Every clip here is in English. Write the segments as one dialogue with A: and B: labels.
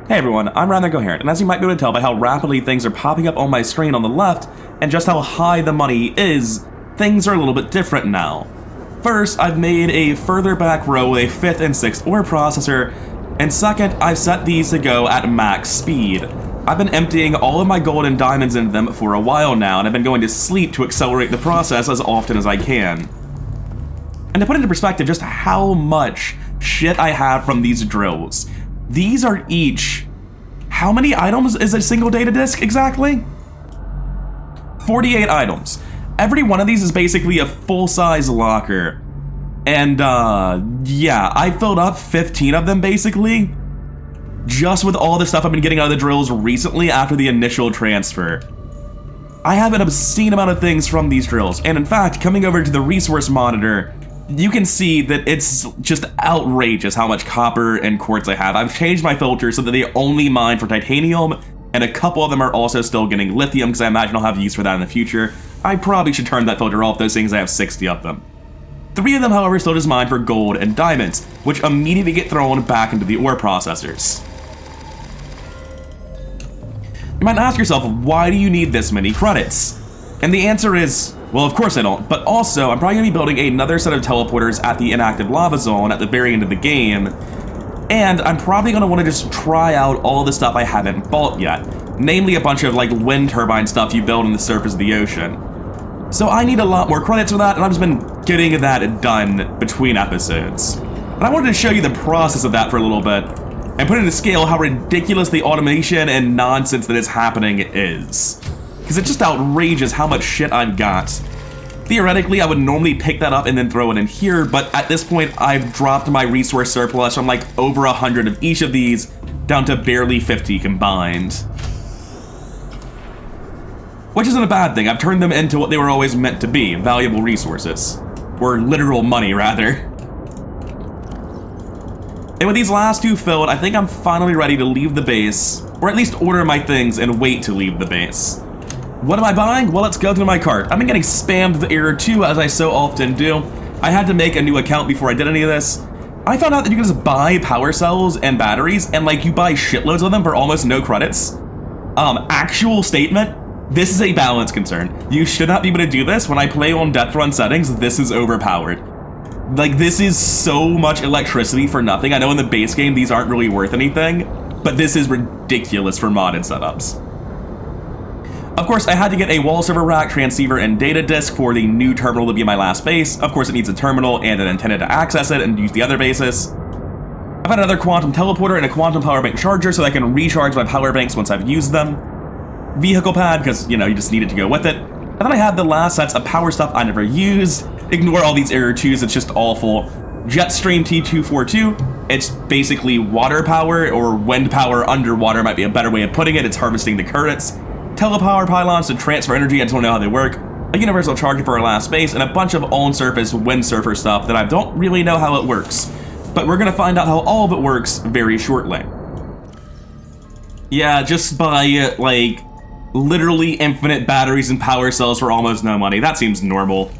A: Hey everyone, I'm rather coherent, and as you might be able to tell by how rapidly things are popping up on my screen on the left, and just how high the money is, things are a little bit different now. First, I've made a further back row with a 5th and 6th ore processor, and second, I've set these to go at max speed. I've been emptying all of my gold and diamonds into them for a while now, and I've been going to sleep to accelerate the process as often as I can. And to put into perspective just how much shit I have from these drills, these are each... How many items is a single data disk exactly? 48 items. Every one of these is basically a full-size locker. And, yeah, I filled up 15 of them basically, just with all the stuff I've been getting out of the drills recently after the initial transfer. I have an obscene amount of things from these drills, and in fact, coming over to the resource monitor, you can see that it's just outrageous how much copper and quartz I have. I've changed my filters so that they only mine for titanium, and a couple of them are also still getting lithium because I imagine I'll have use for that in the future. I probably should turn that filter off, those things I have 60 of them. 3 of them, however, still just mine for gold and diamonds, which immediately get thrown back into the ore processors. You might ask yourself, why do you need this many credits? And the answer is, well, of course I don't, but also I'm probably going to be building another set of teleporters at the inactive lava zone at the very end of the game, and I'm probably going to want to just try out all the stuff I haven't bought yet, namely a bunch of like wind turbine stuff you build on the surface of the ocean. So I need a lot more credits for that, and I've just been getting that done between episodes. And I wanted to show you the process of that for a little bit, and put into scale how ridiculous the automation and nonsense that is happening is. Because it's just outrageous how much shit I've got. Theoretically, I would normally pick that up and then throw it in here, but at this point, I've dropped my resource surplus from like over 100 of each of these down to barely 50 combined. Which isn't a bad thing. I've turned them into what they were always meant to be, valuable resources. Or literal money, rather. And with these last 2 filled, I think I'm finally ready to leave the base, or at least order my things and wait to leave the base. What am I buying? Well, let's go through my cart. I've been getting spammed with error too, as I so often do. I had to make a new account before I did any of this. I found out that you can just buy power cells and batteries, and like you buy shitloads of them for almost no credits. Actual statement, this is a balance concern. You should not be able to do this. When I play on DeathRun settings, this is overpowered. Like, this is so much electricity for nothing. I know in the base game these aren't really worth anything, but this is ridiculous for modded setups. Of course, I had to get a wall server rack, transceiver, and data disk for the new terminal to be my last base. Of course, it needs a terminal and an antenna to access it and use the other bases. I've had another quantum teleporter and a quantum power bank charger so that I can recharge my power banks once I've used them. Vehicle pad, because, you know, you just need it to go with it. And then I had the last sets of power stuff I never used. Ignore all these error 2s, it's just awful. Jetstream T242, it's basically water power, or wind power underwater might be a better way of putting it. It's harvesting the currents. Telepower Pylons to transfer energy, I just want to know how they work. A universal charger for our last base, and a bunch of on-surface Windsurfer stuff that I don't really know how it works. But we're going to find out how all of it works very shortly. Yeah, just buy, like, literally infinite batteries and power cells for almost no money. That seems normal.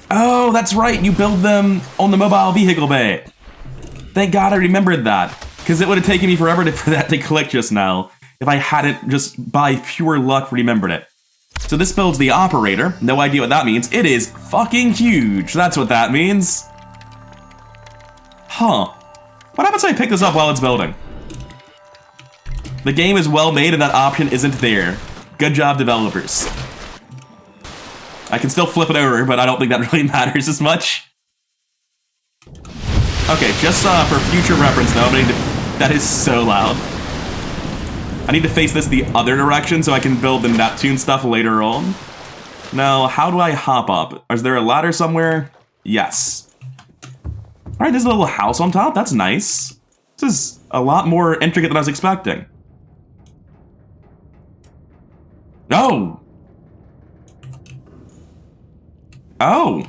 A: Oh, that's right, you build them on the mobile vehicle bay. Thank God I remembered that, because it would have taken me forever for that to click just now, if I hadn't just by pure luck remembered it. So this builds the operator, no idea what that means. It is fucking huge, that's what that means. Huh. What happens if I pick this up while it's building? The game is well made and that option isn't there. Good job, developers. I can still flip it over, but I don't think that really matters as much. Okay, just for future reference though, that is so loud. I need to face this the other direction so I can build the Neptune stuff later on. Now, how do I hop up? Is there a ladder somewhere? Yes. All right, there's a little house on top. That's nice. This is a lot more intricate than I was expecting. Oh! Oh!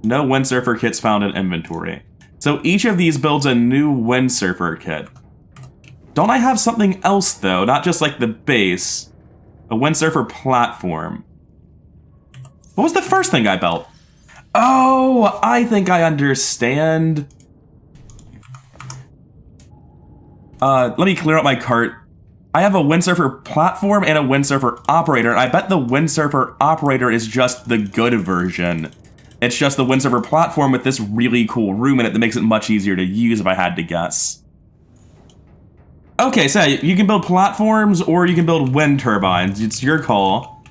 A: No Windsurfer kits found in inventory. So each of these builds a new Windsurfer kit. Don't I have something else, though? Not just like the base. A Windsurfer platform. What was the first thing I built? Oh, I think I understand. Let me clear out my cart. I have a Windsurfer Platform and a Windsurfer Operator, and I bet the Windsurfer Operator is just the good version. It's just the Windsurfer Platform with this really cool room in it that makes it much easier to use if I had to guess. Okay, so you can build platforms or you can build wind turbines. It's your call.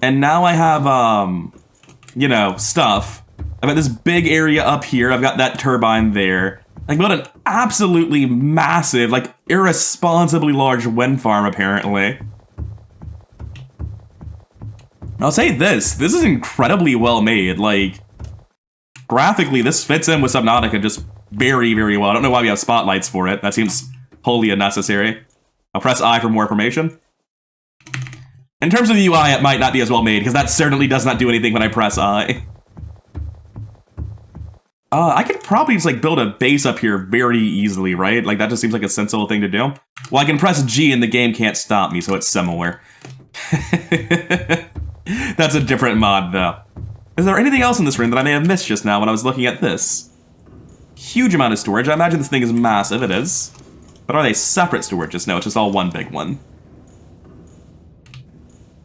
A: And now I have, you know, stuff. I've got this big area up here. I've got that turbine there. I can build an absolutely massive, like, irresponsibly large wind farm, apparently. I'll say this is incredibly well made. Like, graphically, this fits in with Subnautica just very, very well. I don't know why we have spotlights for it. That seems wholly unnecessary. I'll press I for more information. In terms of the UI, it might not be as well made, because that certainly does not do anything when I press I. I could probably just, like, build a base up here very easily, right? Like, that just seems like a sensible thing to do. Well, I can press G and the game can't stop me, so it's similar. That's a different mod, though. Is there anything else in this room that I may have missed just now when I was looking at this? Huge amount of storage. I imagine this thing is massive. It is. But are they separate storages? No, it's just all one big one.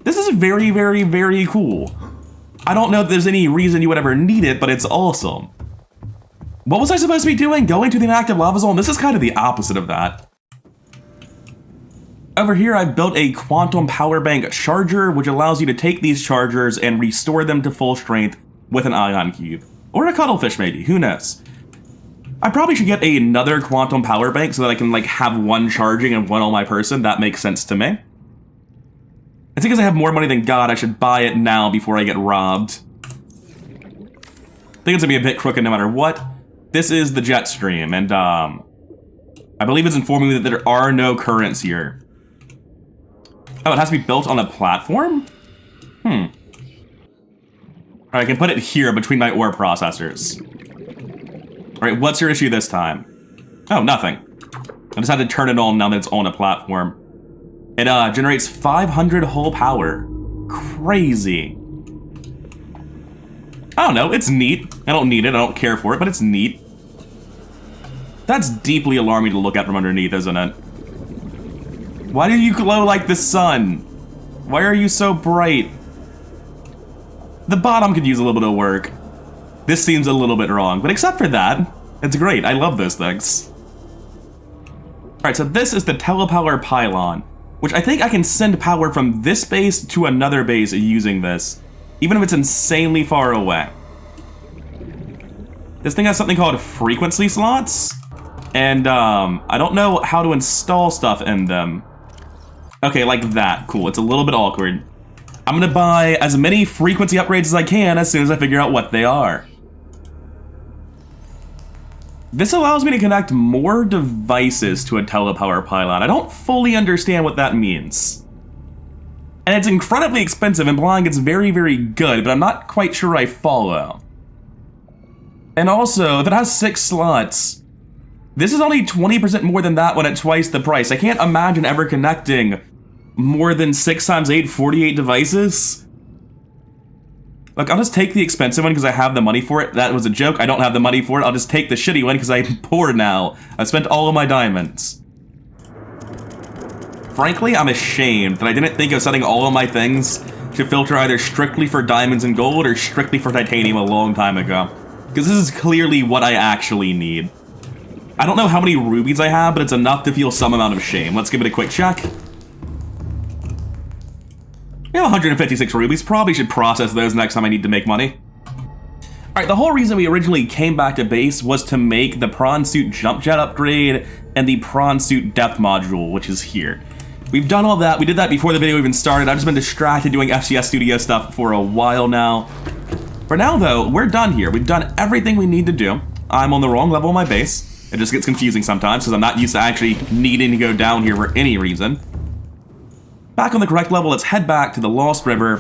A: This is very, very, very cool. I don't know if there's any reason you would ever need it, but it's awesome. What was I supposed to be doing? Going to the inactive lava zone? This is kind of the opposite of that. Over here, I've built a quantum power bank charger, which allows you to take these chargers and restore them to full strength with an ion cube. Or a cuttlefish, maybe. Who knows? I probably should get another quantum power bank so that I can, like, have one charging and one on my person. That makes sense to me. I think because I have more money than God, I should buy it now before I get robbed. I think it's gonna be a bit crooked no matter what. This is the jet stream, and I believe it's informing me that there are no currents here. Oh, it has to be built on a platform? Alright, I can put it here between my ore processors. Alright, what's your issue this time? Oh, nothing. I just had to turn it on now that it's on a platform. It generates 500 whole power. Crazy. I don't know, it's neat. I don't need it, I don't care for it, but it's neat. That's deeply alarming to look at from underneath, isn't it? Why do you glow like the sun? Why are you so bright? The bottom could use a little bit of work. This seems a little bit wrong, but except for that, it's great. I love those things. Alright, so this is the Telepower Pylon, which I think I can send power from this base to another base using this, even if it's insanely far away. This thing has something called frequency slots, and I don't know how to install stuff in them. Okay, like that. Cool. It's a little bit awkward. I'm gonna buy as many frequency upgrades as I can as soon as I figure out what they are. This allows me to connect more devices to a Telepower Pylon. I don't fully understand what that means. And it's incredibly expensive, implying it's very, very good, but I'm not quite sure I follow. And also, if it has 6 slots, this is only 20% more than that one at twice the price. I can't imagine ever connecting more than 6 times 8, 48 devices. Look, I'll just take the expensive one because I have the money for it. That was a joke. I don't have the money for it. I'll just take the shitty one because I'm poor now. I've spent all of my diamonds. Frankly, I'm ashamed that I didn't think of setting all of my things to filter either strictly for diamonds and gold or strictly for titanium a long time ago. Because this is clearly what I actually need. I don't know how many rubies I have, but it's enough to feel some amount of shame. Let's give it a quick check. We have 156 rubies. Probably should process those next time I need to make money. Alright, the whole reason we originally came back to base was to make the PrawnSuit jump jet upgrade and the PrawnSuit depth module, which is here. We've done all that. We did that before the video even started. I've just been distracted doing FCS Studio stuff for a while now. For now, though, we're done here. We've done everything we need to do. I'm on the wrong level of my base. It just gets confusing sometimes because I'm not used to actually needing to go down here for any reason. Back on the correct level, let's head back to the Lost River.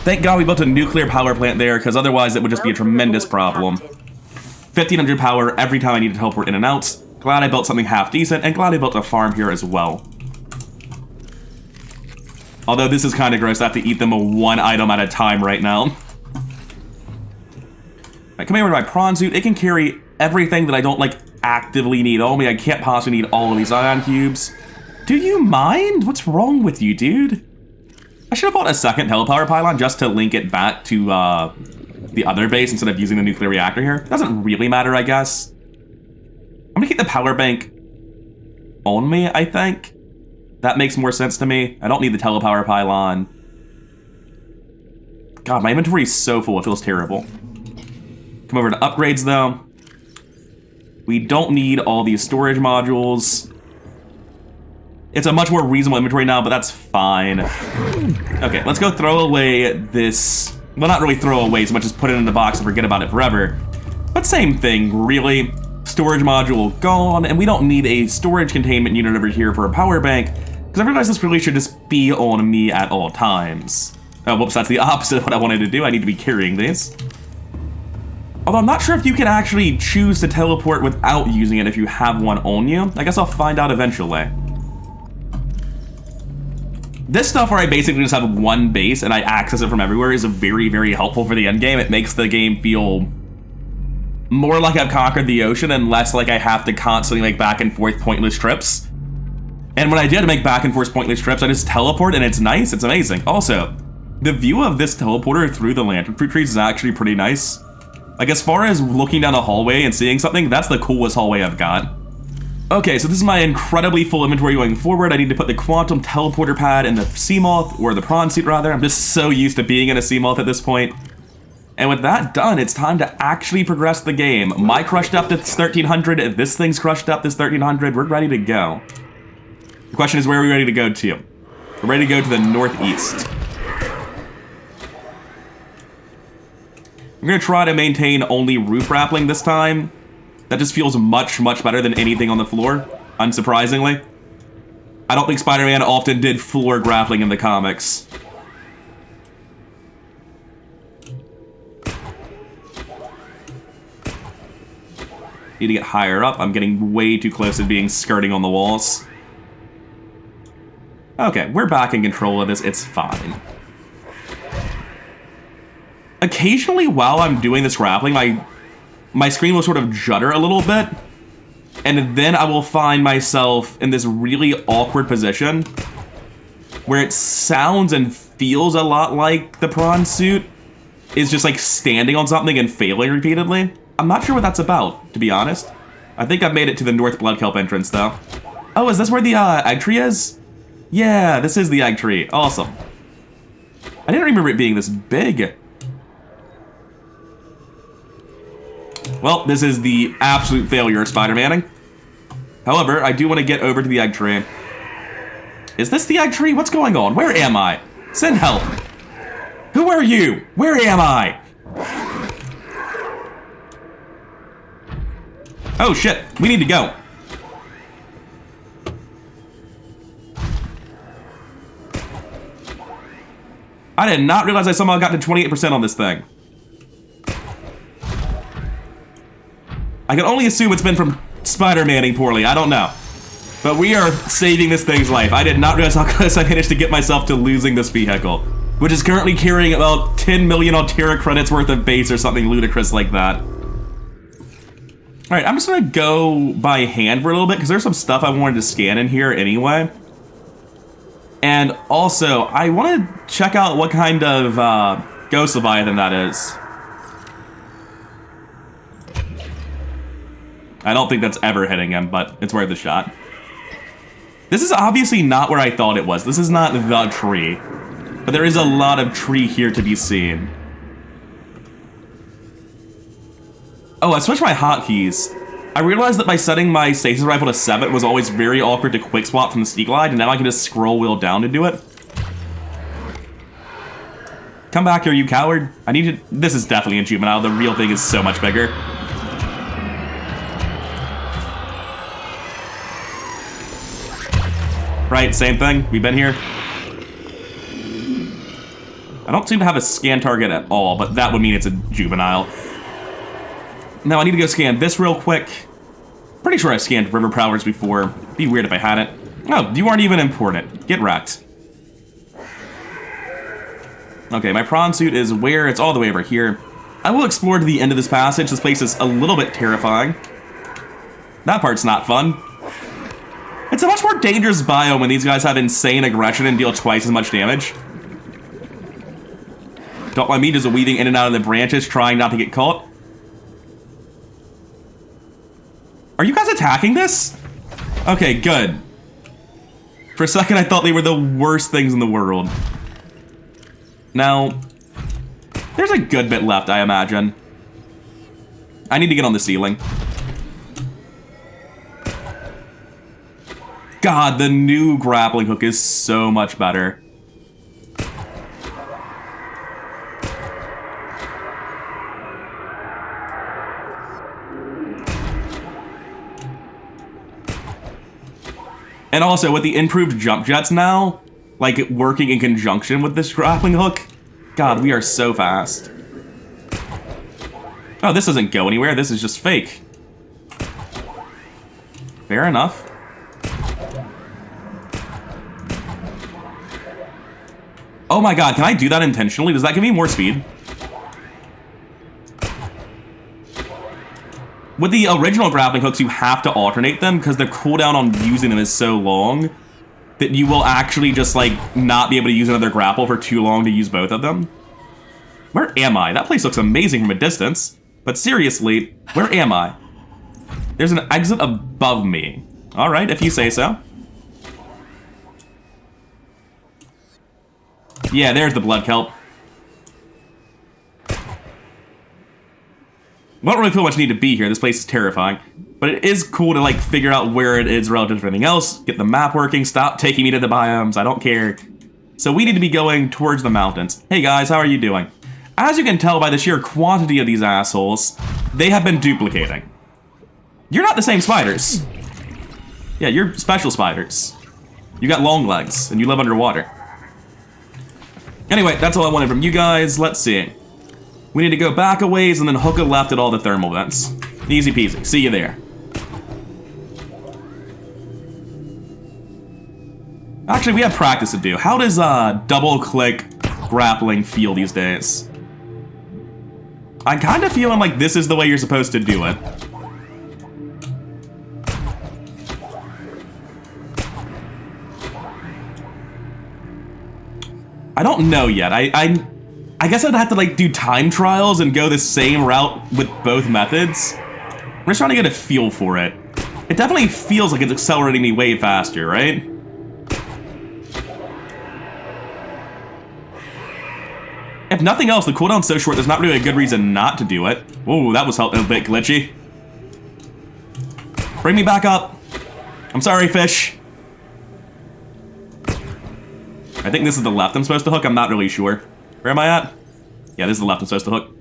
A: Thank God we built a nuclear power plant there, because otherwise it would just be a tremendous problem. 1,500 power every time I need to teleport in and out. Glad I built something half decent, and glad I built a farm here as well. Although this is kind of gross, I have to eat them one item at a time right now. Right, come over to my prawn suit. It can carry everything that I don't, like, actively need all. I mean, I can't possibly need all of these ion cubes. Do you mind? What's wrong with you, dude? I should have bought a second Telepower Pylon just to link it back to the other base instead of using the nuclear reactor here. It doesn't really matter, I guess. I'm gonna keep the power bank on me, I think. That makes more sense to me. I don't need the Telepower Pylon. God, my inventory is so full, it feels terrible. Come over to upgrades, though. We don't need all these storage modules. It's a much more reasonable inventory now, but that's fine. Okay, let's go throw away this. Well, not really throw away so much as put it in the box and forget about it forever. But same thing, really. Storage module gone, and we don't need a storage containment unit over here for a power bank, because I realize this really should just be on me at all times. Oh, whoops, that's the opposite of what I wanted to do. I need to be carrying these. Although I'm not sure if you can actually choose to teleport without using it if you have one on you. I guess I'll find out eventually. This stuff where I basically just have one base and I access it from everywhere is very, very helpful for the end game. It makes the game feel more like I've conquered the ocean and less like I have to constantly make back and forth pointless trips. And when I did make back and forth pointless trips, I just teleport and it's nice, it's amazing. Also, the view of this teleporter through the lantern fruit trees is actually pretty nice. Like, as far as looking down a hallway and seeing something, that's the coolest hallway I've got. Okay, so this is my incredibly full inventory going forward. I need to put the quantum teleporter pad in the Seamoth, or the prawn suit rather. I'm just so used to being in a Seamoth at this point. And with that done, it's time to actually progress the game. My crushed up this 1300, this thing's crushed up this 1300, we're ready to go. The question is, where are we ready to go to? We're ready to go to the northeast. I'm gonna try to maintain only roof rappelling this time. That just feels much, much better than anything on the floor, unsurprisingly. I don't think Spider-Man often did floor grappling in the comics. Need to get higher up. I'm getting way too close to being skirting on the walls. Okay, we're back in control of this. It's fine. Occasionally, while I'm doing this grappling, my screen will sort of judder a little bit, and then I will find myself in this really awkward position where it sounds and feels a lot like the prawn suit is just like standing on something and failing repeatedly. I'm not sure what that's about, to be honest. I think I've made it to the North Blood Kelp entrance, though. Oh, is this where the egg tree is? Yeah, this is the egg tree. Awesome. I didn't remember it being this big. Well, this is the absolute failure of Spider-Manning. However, I do want to get over to the egg tree. Is this the egg tree? What's going on? Where am I? Send help. Who are you? Where am I? Oh shit, we need to go. I did not realize I somehow got to 28% on this thing. I can only assume it's been from Spider-Manning poorly, I don't know. But we are saving this thing's life. I did not realize how close I managed to get myself to losing this vehicle, which is currently carrying about 10 million Altera credits worth of base or something ludicrous like that. Alright, I'm just gonna go by hand for a little bit, because there's some stuff I wanted to scan in here anyway. And also, I want to check out what kind of Ghost Leviathan that is. I don't think that's ever hitting him, but it's worth a shot. This is obviously not where I thought it was. This is not the tree. But there is a lot of tree here to be seen. Oh, I switched my hotkeys. I realized that by setting my stasis rifle to 7 was always very awkward to quick swap from the Seaglide, and now I can just scroll wheel down to do it. Come back here, you coward. I need to... This is definitely a juvenile. The real thing is so much bigger. Right, same thing. We've been here. I don't seem to have a scan target at all, but that would mean it's a juvenile. Now I need to go scan this real quick. Pretty sure I've scanned river prowlers before. Be weird if I hadn't. Oh, you aren't even important. Get wrecked. Okay, my prawn suit is where? It's all the way over here. I will explore to the end of this passage. This place is a little bit terrifying. That part's not fun. It's a much more dangerous biome when these guys have insane aggression and deal twice as much damage. Don't mind me just weaving in and out of the branches, trying not to get caught. Are you guys attacking this? Okay, good. For a second, I thought they were the worst things in the world. Now, there's a good bit left, I imagine. I need to get on the ceiling. God, the new grappling hook is so much better. And also, with the improved jump jets now, like working in conjunction with this grappling hook, God, we are so fast. Oh, this doesn't go anywhere. This is just fake. Fair enough. Oh my God, can I do that intentionally? Does that give me more speed? With the original grappling hooks, you have to alternate them because the cooldown on using them is so long that you will actually just, like, not be able to use another grapple for too long to use both of them. Where am I? That place looks amazing from a distance. But seriously, where am I? There's an exit above me. All right, if you say so. Yeah, there's the blood kelp. I don't really feel much need to be here. This place is terrifying. But it is cool to, like, figure out where it is relative to everything else. Get the map working. Stop taking me to the biomes. I don't care. So we need to be going towards the mountains. Hey guys, how are you doing? As you can tell by the sheer quantity of these assholes, they have been duplicating. You're not the same spiders. Yeah, you're special spiders. You got long legs, and you live underwater. Anyway, that's all I wanted from you guys. Let's see. We need to go back a ways and then hook a left at all the thermal vents. Easy peasy. See you there. Actually, we have practice to do. How does double-click grappling feel these days? I'm kind of feeling like this is the way you're supposed to do it. I don't know yet. I guess I'd have to, like, do time trials and go the same route with both methods. I'm just trying to get a feel for it. It definitely feels like it's accelerating me way faster, right? If nothing else, the cooldown's so short, there's not really a good reason not to do it. Whoa, that was a bit glitchy. Bring me back up. I'm sorry, fish. I think this is the left I'm supposed to hook. I'm not really sure. Where am I at? Yeah, this is the left I'm supposed to hook.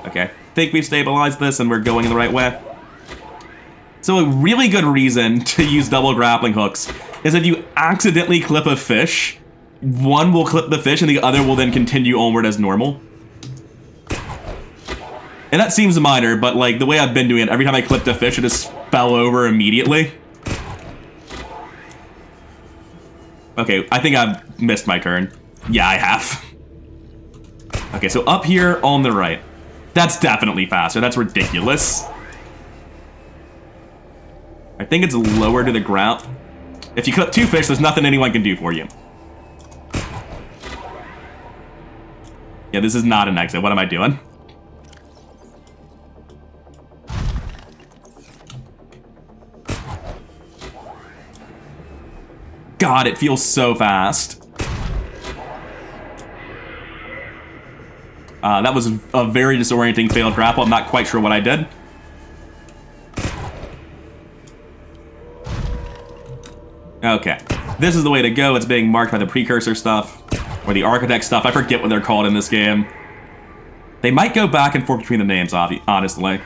A: Okay, I think we've stabilized this and we're going in the right way. So a really good reason to use double grappling hooks is if you accidentally clip a fish, one will clip the fish and the other will then continue onward as normal. And that seems minor, but like the way I've been doing it, every time I clipped a fish, it just fell over immediately. Okay, I think I've missed my turn. Yeah, I have. Okay, so up here on the right. That's definitely faster. That's ridiculous. I think it's lower to the ground. If you clip two fish, there's nothing anyone can do for you. Yeah, this is not an exit. What am I doing? God, it feels so fast. That was a very disorienting failed grapple. I'm not quite sure what I did. Okay, this is the way to go. It's being marked by the precursor stuff, or the architect stuff. I forget what they're called in this game. They might go back and forth between the names, honestly.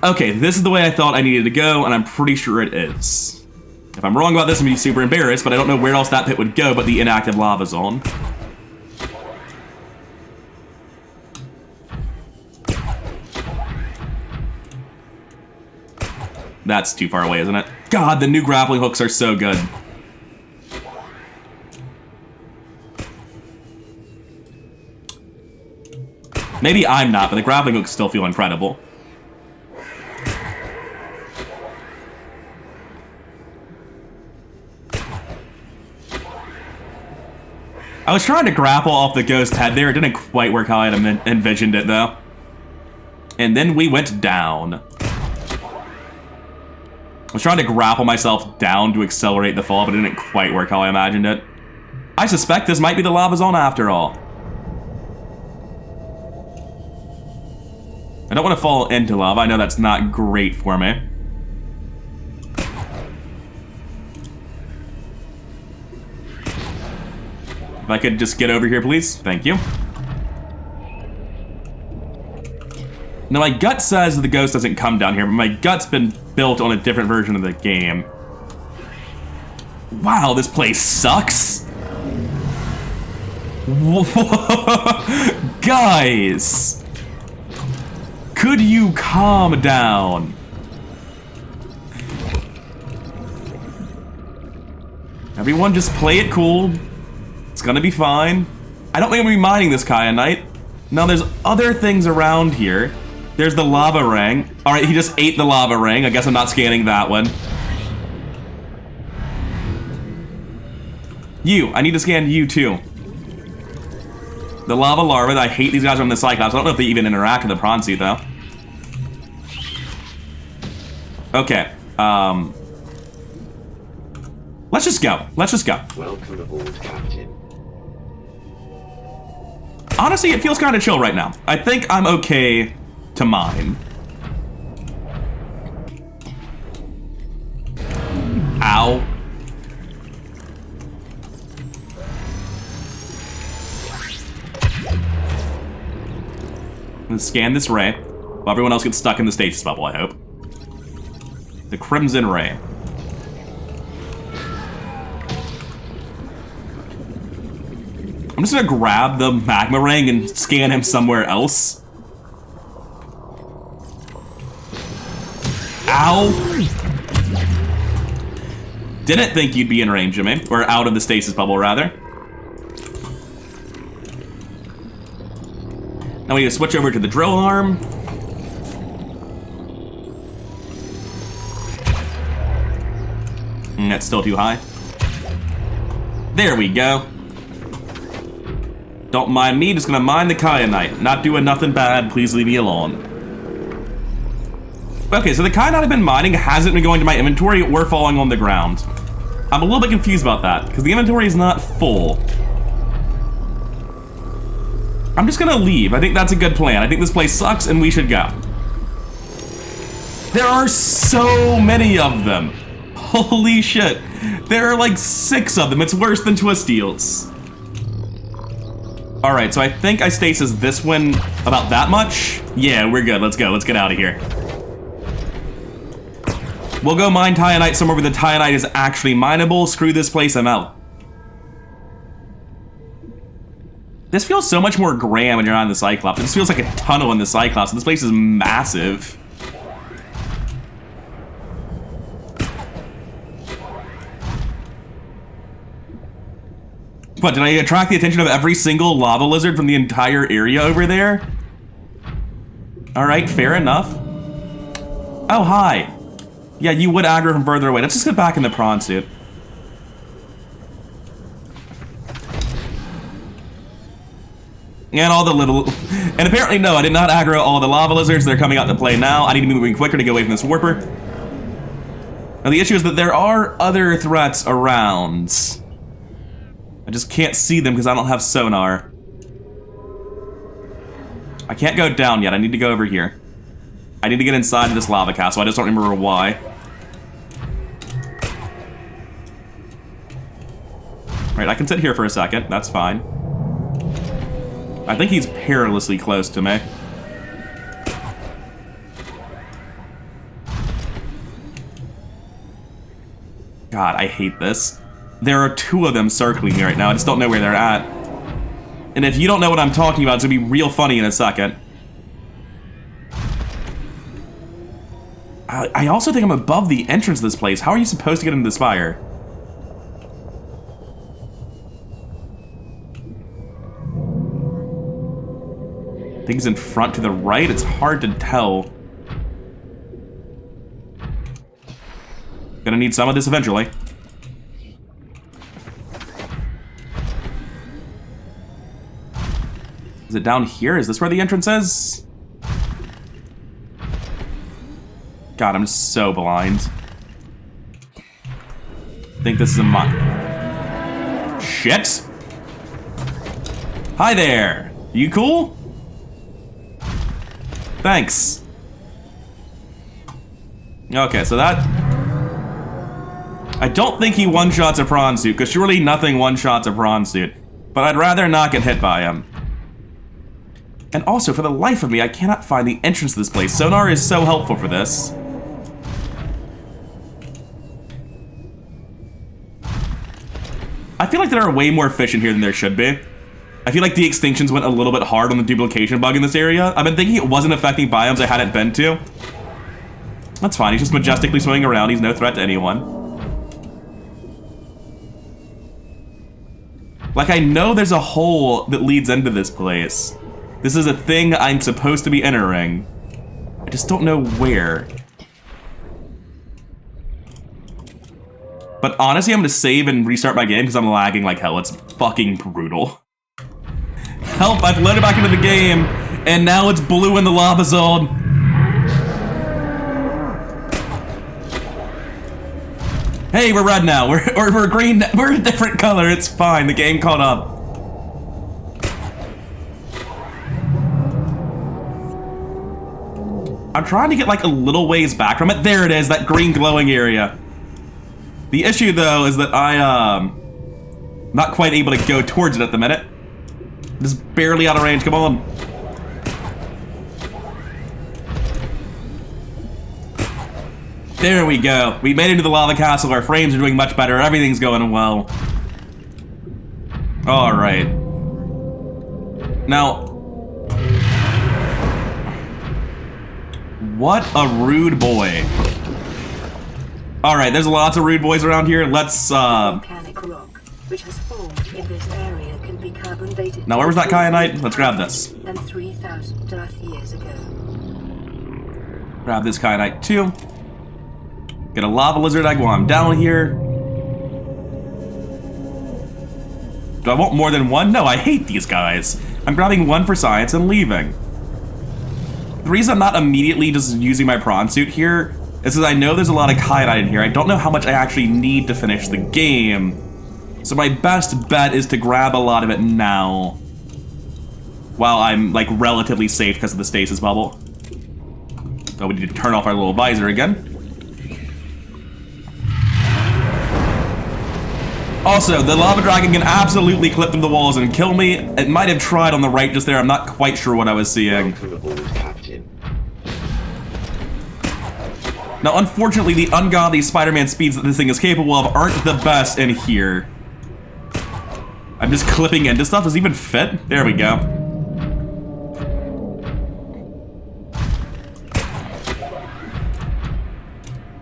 A: Okay, this is the way I thought I needed to go, and I'm pretty sure it is. If I'm wrong about this, I'm gonna be super embarrassed, but I don't know where else that pit would go but the inactive lava zone. That's too far away, isn't it? God, the new grappling hooks are so good. Maybe I'm not, but the grappling hooks still feel incredible. I was trying to grapple off the ghost head there. It didn't quite work how I had envisioned it, though. And then we went down. I was trying to grapple myself down to accelerate the fall, but it didn't quite work how I imagined it. I suspect this might be the lava zone after all. I don't want to fall into lava. I know that's not great for me. If I could just get over here, please. Thank you. Now, my gut says the ghost doesn't come down here, but my gut's been built on a different version of the game. Wow, this place sucks. Guys, could you calm down? Everyone just play it cool. It's gonna be fine. I don't think I'm gonna be mining this kyanite. Now there's other things around here. There's the lava ring. All right, he just ate the lava ring. I guess I'm not scanning that one. I need to scan you too. The lava larva, I hate these guys from the Cyclops. I don't know if they even interact with the prawn suit though. Okay, let's just go. Let's just go.
B: Welcome aboard, Captain.
A: Honestly, it feels kind of chill right now. I think I'm okay to mine. Ow. Let's scan this ray, while everyone else gets stuck in the stasis bubble, I hope. The Crimson Ray. I'm just gonna grab the magma ring and scan him somewhere else. Ow! Didn't think you'd be in range of me, or out of the stasis bubble, rather. Now we need to switch over to the drill arm. That's still too high. There we go. Don't mind me, just gonna mine the kyanite. Not doing nothing bad, please leave me alone. Okay, so the kyanite I've been mining hasn't been going to my inventory or falling on the ground. I'm a little bit confused about that, because the inventory is not full. I'm just gonna leave. I think that's a good plan. I think this place sucks and we should go. There are so many of them. Holy shit. There are like 6 of them. It's worse than Twisteals. All right, so I think I stasis this one about that much. Yeah, we're good. Let's go. Let's get out of here. We'll go mine Titanite somewhere where the Titanite is actually mineable. Screw this place, I'm out. This feels so much more grand when you're on the Cyclops. This feels like a tunnel in the Cyclops. This place is massive. What, did I attract the attention of every single lava lizard from the entire area over there? Alright, fair enough. Oh, hi. Yeah, you would aggro from further away. Let's just get back in the prawn suit. And all the little... And apparently, no, I did not aggro all the lava lizards. They're coming out to play now. I need to be moving quicker to get away from this warper. Now, the issue is that there are other threats around. I just can't see them because I don't have sonar. I can't go down yet. I need to go over here. I need to get inside of this lava castle. I just don't remember why. Alright, I can sit here for a second. That's fine. I think he's perilously close to me. God, I hate this. There are 2 of them circling me right now. I just don't know where they're at. And if you don't know what I'm talking about, it's gonna be real funny in a second. I also think I'm above the entrance of this place. How are you supposed to get into the spire? think he's in front to the right. It's hard to tell. Gonna need some of this eventually. Is it down here? Is this where the entrance is? God, I'm so blind. I think this is a mine. Shit! Hi there! You cool? Thanks. Okay, so that... I don't think he one-shots a prawn suit, because surely nothing one-shots a prawn suit. But I'd rather not get hit by him. And also, for the life of me, I cannot find the entrance to this place. Sonar is so helpful for this. I feel like there are way more fish in here than there should be. I feel like De-Extinctions went a little bit hard on the duplication bug in this area. I've been thinking it wasn't affecting biomes I hadn't been to. That's fine, he's just majestically swimming around. He's no threat to anyone. Like, I know there's a hole that leads into this place. This is a thing I'm supposed to be entering. I just don't know where. But honestly, I'm gonna save and restart my game because I'm lagging like hell. It's fucking brutal. Help, I've loaded back into the game, and now it's blue in the lava zone. Hey, we're red now. We're green. We're a different color. It's fine. The game caught up. I'm trying to get like a little ways back from it. There it is, that green glowing area. The issue though is that I'm not quite able to go towards it at the minute. Just barely out of range, come on. There we go. We made it to the lava castle, our frames are doing much better, everything's going well. Alright. Now, what a rude boy. Alright, there's lots of rude boys around here. Let's,
C: Volcanic rock, which has formed in this area, can be carbon dated.
A: Now, where was that kyanite? Let's grab this.
C: And 3,000 Earth years ago.
A: Grab this kyanite too. Get a lava lizard egg while I'm down here. Do I want more than one? No, I hate these guys. I'm grabbing one for science and leaving. The reason I'm not immediately just using my prawn suit here is because I know there's a lot of kyanite in here. I don't know how much I actually need to finish the game. So my best bet is to grab a lot of it now. While I'm like relatively safe because of the stasis bubble. So we need to turn off our little visor again. Also, the lava dragon can absolutely clip through the walls and kill me. It might have tried on the right just there. I'm not quite sure what I was seeing. Now, unfortunately, the ungodly Spider-Man speeds that this thing is capable of aren't the best in here. I'm just clipping into stuff. Does it even fit? There we go.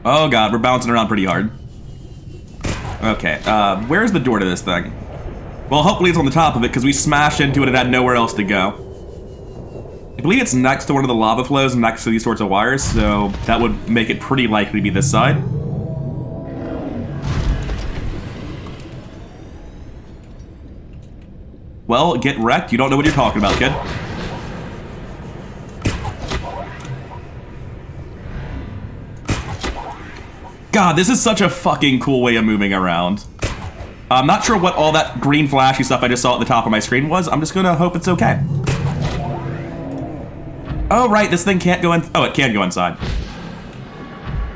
A: Oh god, we're bouncing around pretty hard. Okay, where's the door to this thing? Well, hopefully it's on the top of it, because we smashed into it and had nowhere else to go. I believe it's next to one of the lava flows next to these sorts of wires, so that would make it pretty likely to be this side. Well, get wrecked. You don't know what you're talking about, kid. God, this is such a fucking cool way of moving around. I'm not sure what all that green flashy stuff I just saw at the top of my screen was. I'm just gonna hope it's okay. Oh, right, this thing can't go in. Oh, it can go inside.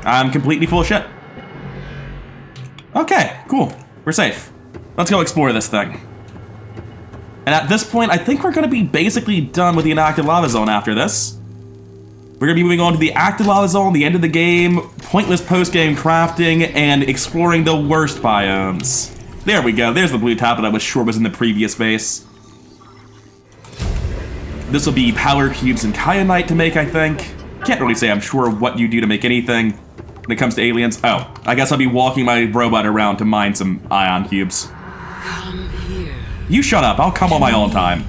A: I'm completely full of shit. Okay, cool. We're safe. Let's go explore this thing. And at this point, I think we're gonna be basically done with the inactive lava zone after this. We're gonna be moving on to the active lava zone, the end of the game, pointless post-game crafting, and exploring the worst biomes. There we go, there's the blue tap that I was sure was in the previous base. This will be power cubes and kyanite to make, I think. Can't really say I'm sure what you do to make anything when it comes to aliens. Oh, I guess I'll be walking my robot around to mine some ion cubes.
C: Come here.
A: You shut up, I'll come on my own time.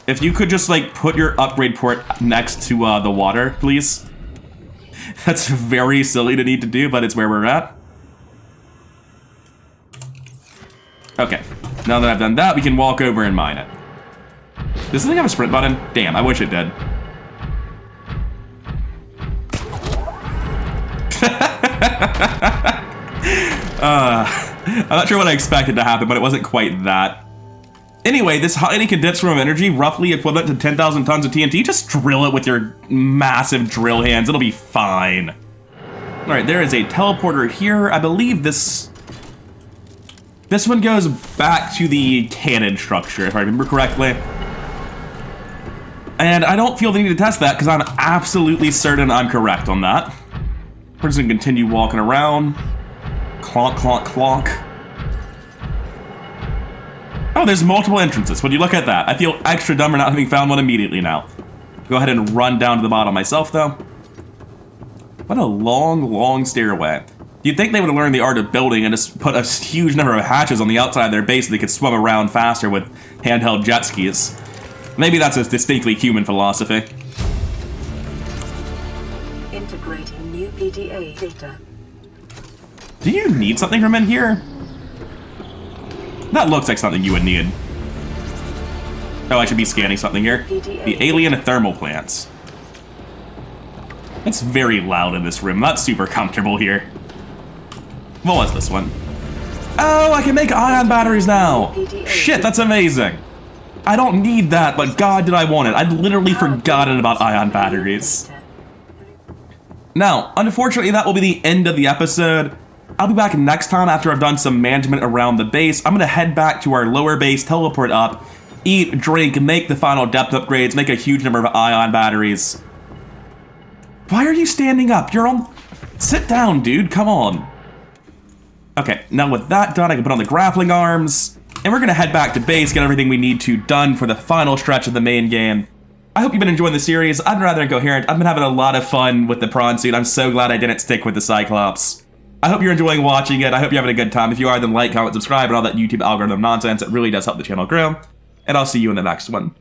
A: If you could just, like, put your upgrade port next to the water, please. That's very silly to need to do, but it's where we're at. Okay. Now that I've done that, we can walk over and mine it. Does this thing have a sprint button? Damn, I wish it did. I'm not sure what I expected to happen, but it wasn't quite that. Anyway, this highly condensed room of energy, roughly equivalent to 10,000 tons of TNT, just drill it with your massive drill hands. It'll be fine. All right, there is a teleporter here. I believe this one goes back to the cannon structure, if I remember correctly. And I don't feel the need to test that because I'm absolutely certain I'm correct on that. We're just gonna continue walking around. Clonk, clonk, clonk. Oh, there's multiple entrances. When you look at that, I feel extra dumb for not having found one immediately now. Go ahead and run down to the bottom myself, though. What a long, long stairway. You'd think they would have learned the art of building and just put a huge number of hatches on the outside of their base so they could swim around faster with handheld jet skis. Maybe that's a distinctly human philosophy.
C: Integrating new PDA data.
A: Do you need something from in here? That looks like something you would need. Oh, I should be scanning something here. The alien thermal plants. It's very loud in this room. Not super comfortable here. What was this one? Oh, I can make ion batteries now! Shit, that's amazing! I don't need that, but god did I want it. I'd literally forgotten about ion batteries. Now, unfortunately, that will be the end of the episode. I'll be back next time after I've done some management around the base. I'm gonna head back to our lower base, teleport up, eat, drink, make the final depth upgrades, make a huge number of ion batteries. Why are you standing up? You're on... Sit down, dude. Come on. Okay, now with that done, I can put on the grappling arms, and we're gonna head back to base, get everything we need to done for the final stretch of the main game. I hope you've been enjoying the series. I've been rather incoherent. I've been having a lot of fun with the prawn suit. I'm so glad I didn't stick with the Cyclops. I hope you're enjoying watching it. I hope you're having a good time. If you are, then like, comment, subscribe, and all that YouTube algorithm nonsense. It really does help the channel grow. And I'll see you in the next one.